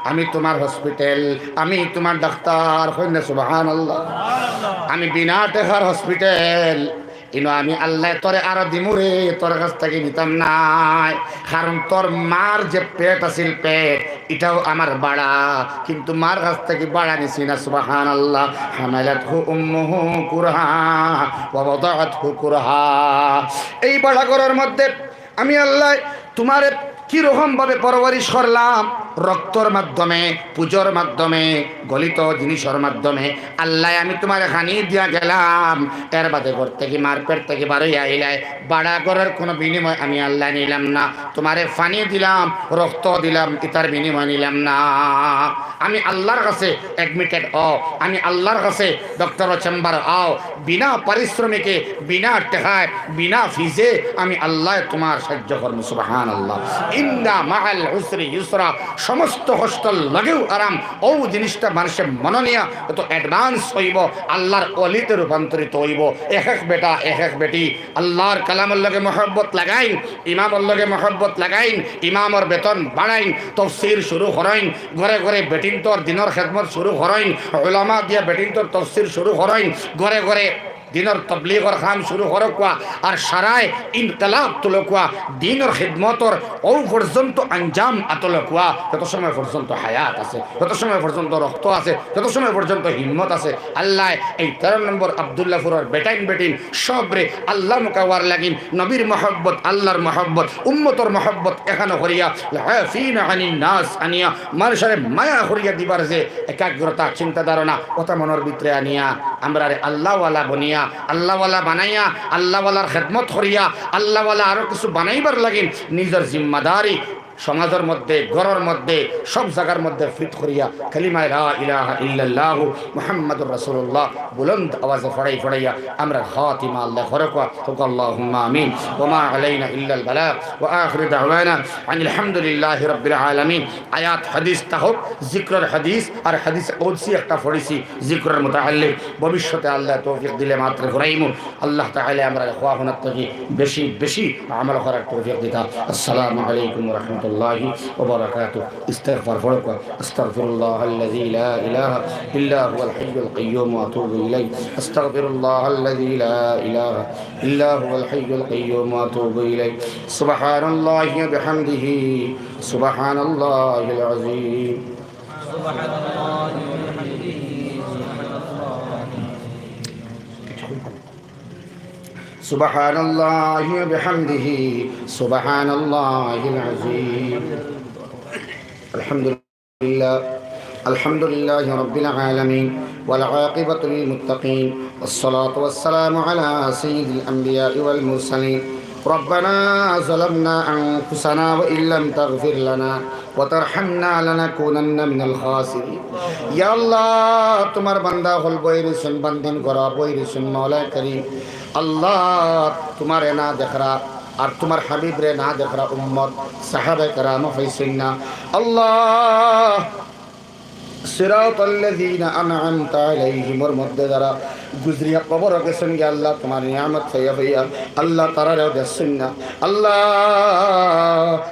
আমি তোমার হসপিটাল, আমি তোমার ডাক্তার। কইনা সুবহানাল্লাহ। আমি বিনা টাকার হসপিটাল, কিন্তু আমি আল্লাহ তোরে আরো দিমুরে, তোর কাছ থেকে নিতাম নাই। কারণ তোর মার যে পেট আছিল, পেট এটাও আমার বাড়া, কিন্তু মার কাছ থেকে বাড়া নিছি না। সুবহানাল্লাহ। হামালাতহু উম্মুহু কুরহা ওয়া ওয়াদাআতহু কুরহা। এই বাড়া করার মধ্যে আমি আল্লাহ তোমারে কিরকম ভাবে পরবরিশ করলাম, রক্তর মাধ্যমে, পুজোর মাধ্যমে, গলিত জিনিসের মাধ্যমে আল্লাহ আমি তোমার খানি দিয়া গেলাম, এর বাদে ঘর থেকে মারপেট থেকে বারোই আইলাই, বাড়া করার কোনো বিনিময় আমি আল্লাহ নিলাম না। তোমারে ফানি দিলাম, রক্ত দিলাম, ইতার বিনিময় নিলাম না। আমি আল্লাহর কাছে অ্যাডমিটেড হও, আমি আল্লাহর কাছে ডক্টর চেম্বার আও, বিনা পারিশ্রমিকে, বিনা টেকায়, বিনা ফিজে আমি আল্লাহ তোমার সাহায্য করবো। সুবহানাল্লাহ। ইন্না মাআল উসরি ইউসরা, সমস্ত কষ্টর লাগেও আরাম। ও জিনিসটা মানুষের মননিয়া তো অ্যাডভান্স হইব, আল্লাহর অলিতে রূপান্তরিত হইব। এক এক বেটা, এক এক বেটি আল্লাহর কালামের লগে মহব্বত লাগাইন, ইমামের লগে মহব্বত লাগাইন, ইমামর বেতন বাড়াইন, তফসির শুরু করাইন, ঘরে ঘরে বেটিন তোর দিনের খেদমত শুরু করাইন, উলামা দিয়া বেটিন তোর তফসির শুরু করাইন, ঘরে ঘরে দিনের তবলিগর কাম শুরু করকুয়া, আর সারায় ইনকলাব তুলকুয়া, দিনের খিদমতর ও পর্যন্ত আঞ্জাম আতলকুয়া। যত সময় পর্যন্ত হায়াত আছে, যত সময় পর্যন্ত রক্ত আছে, যত সময় পর্যন্ত হিম্মত আছে, আল্লাহ এই 13 নম্বর আব্দুল্লাহপুরের বেটাইন বেটিন সবরে আল্লাহ মুকাওয়ার লাগিন নবীর মহব্বত, আল্লাহর মহব্বত, উম্মতর মহব্বত এখানে করিয়া হাফিনা আনিন নাস আনিয়া মানুষের মায়া করিয়া দিবার যে একাগ্রতা, চিন্তা ধারণা কথা মনের ভিতরে আনিয়া আমরা আল্লাহওয়ালা বনিয়া, আল্লাহওয়ালা বানাইয়া, আল্লাহওয়ালার খেদমত করিয়া, আল্লাহওয়ালা আরো কিছু বানাইবার লাগিন নিজের জিম্মাদারি সমাজের মধ্যে, ঘরের মধ্যে, সব জায়গার মধ্যে ফিট করিয়া কালিমা লা ইলাহা ইল্লাল্লাহু মুহাম্মাদুর রাসূলুল্লাহ বুলন্দ আওয়াজে ফড়াইয়া আমরা খাতিমা আল্লাহ করকা হুক আল্লাহুম্মা আমিন। ওয়া মা আলাইনা ইল্লাল বালাগ ওয়া আখিরু দাওয়ানা আনিল হামদুলিল্লাহি রাব্বিল আলামিন। আয়াত হাদিস তাহক জিকরের হাদিস আর হাদিস কুদসি একটা পড়িছি জিকরের মুতাআল্লিক, ভবিষ্যতে আল্লাহ তৌফিক দিলে মাত্র ঘুরাইমু। আল্লাহ তাআলা আমরা খাওয়ানোর থেকে বেশি বেশি আমল করার তৌফিক দিতা। আসসালামু আলাইকুম ওয়া রাহমাতুল্লাহ الله وبركاته. استغفر فرقا استغفر الله الذي لا إله إلا هو الحي القيوم وأتوب إليه. استغفر الله الذي لا إله إلا هو الحي القيوم وأتوب إليه. سبحان الله وبحمده سبحان الله العظيم. سبحان الله وبحمده سبحان الله وبحمده سبحان الله العظيم. الحمد لله رب العالمين والعاقبة للمتقين والصلاة والسلام على سيد الأنبياء والمرسلين. ربنا ظلمنا أنفسنا وإن لم تغفر لنا وترحمنا لنكونن من الخاسرين. يا الله تمہار بندہ ہل بوئر سن بندن گرا بوئر سن مولا کریم আল্লাহ তোমারে না দেখরা আর তোমার হাবিব রে না দেখরা উম্মত সাহাবা کرام হইছেন না আল্লাহ সিরাতাল্লাযীনা আন'আমতা আলাইহিমের মধ্যে যারা গুজরিয়া কবর গেছেন গে আল্লাহ তোমার নিয়ামত হইয়া আল্লাহ তারাও দেখছেন না আল্লাহ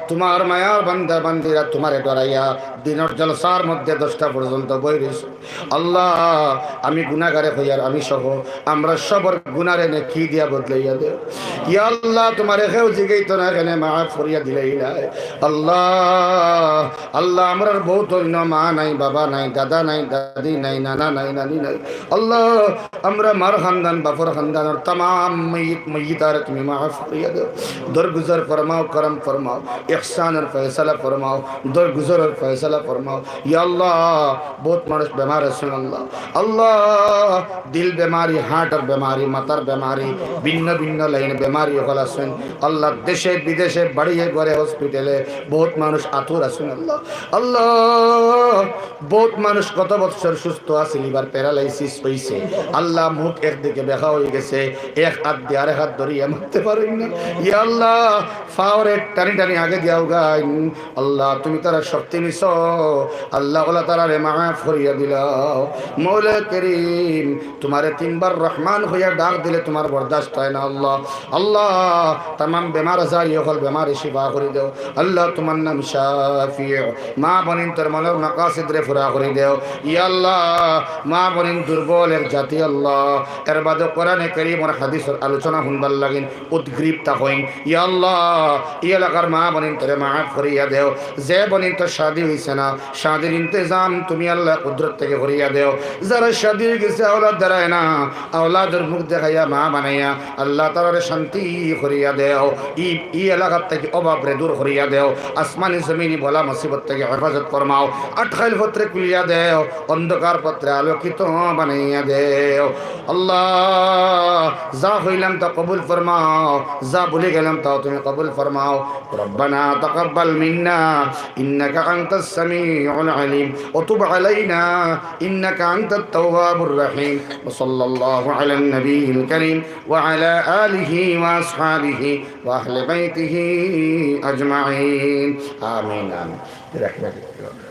তোমার মায়ার বান্দা বান্দিরা তোমারে ডরাইয়া দিনের জলসার মধ্যে 10টা পর্যন্ত বইরিস আল্লাহ আমি গুনাহগারে হইয়ার আমি সহ আমরা সবর গুনারে নেকি দিয়া বদলাইয়া দে ইয়া আল্লাহ তোমারে কেউ জিগাইতো না এখানে মাফ করিয়া দিলেই না আল্লাহ আল্লাহ আমরার বহুত মা নাই বাবা নাই দাদা নাই দাদি নাই নানা নাই নানি নাই আল্লাহ আমরা মার খানদান বাফর খানদানের तमाम মইয়িতার তুমি মাফ করিয়া দাও দরগুজর ফরমাও করম ফরমাও ইহসানের ফয়সালা ফরমাও দরগুজরের ফয়সালা ফরমাও ইয়া আল্লাহ বহুত মানুষ বেমার আছে আল্লাহ আল্লাহ দিল বেমারি হার্টের বেমারি মাথার বেমারি ভিন্ন ভিন্ন লাইনে বেমারি হল আছেন আল্লাহ দেশে বিদেশে বাড়িয়ে ঘরে হসপিটালে বহুত মানুষ আতুর আছেন আল্লাহ আল্লাহ বহুত মানুষ কত বছর সুস্থ আছে লিভার প্যারালাইসিস হইছে আল্লাহ মুখ একদিকে বেখা হয়ে গেছে এক হাত দিয়ে আরেক হাত ধরিয়া মারতে পারেন না ইয়া আল্লাহ ফাওরে টানি টানি আগে দিয়াও গাই আল্লাহ তুমি তারা শক্তি নিছ আল্লাহ ওলা তারা রে মাফ করিয়া দিলাও মৌলা করিম তোমারে 3 বার রহমান হইয়া ডাক দিলে তোমার বরদাস্ত হয় না আল্লাহ আল্লাহ तमाम বেমার আজারি হল বেমারে শিফা করে দাও আল্লাহ তোমার নাম শাফি মা বনিন তোর মনের মাকাসিদ রে পুরা করে দাও ইয়া আল্লাহ মা বনিন দুর্বলের জাতি আল্লাহ আল্লাহ এর বাদে কোরআনে কারীম আর হাদিসের আলোচনা শুনবার লাগিন উদ্গ্রীবতা হইন ইয়া আল্লাহ এই এলাকার মা বোনিন তোরে মাফ করিয়া দেও যে বোনিন তো শাদী হইছে না শাদীর ইন্তজাম তুমি আল্লাহ কুদরত থেকে করিয়া দেও যারা শাদী হয়ে গেছে আওলাদ দাঁড়ায় না আওলাদের মুখ দেখাইয়া মা বানাইয়া আল্লাহ তাআলার শান্তি করিয়া দেও এই এলাকার থেকে অভাব রে দূর করিয়া দেও আসমানি জমিনি বলা মুসিবত থেকে হেফাজত ফরমাও আটখাইল পত্রে কুলিয়া দেও অন্ধকার পত্রে আলোকিত বানাইয়া দেও আল্লাহ যা হইলাম তা কবুল ফরমাও যা ভুলে গেলাম তাও তুমি কবুল ফরমাও রব্বানা তাকাব্বাল মিন্না ইন্নাকা আনতাস সামিউল আলিম ওয়া তুব আলাইনা ইন্নাকা আনতাত তাওয়াবুর রহিম ওয়া সাল্লাল্লাহু আলান নবিয়িল কারীম ওয়া আলা আলিহি ওয়া আসহাবিহি ওয়া আহলি বাইতিহি আজমাইন আমিন আমিন রাহমাতুল্লাহ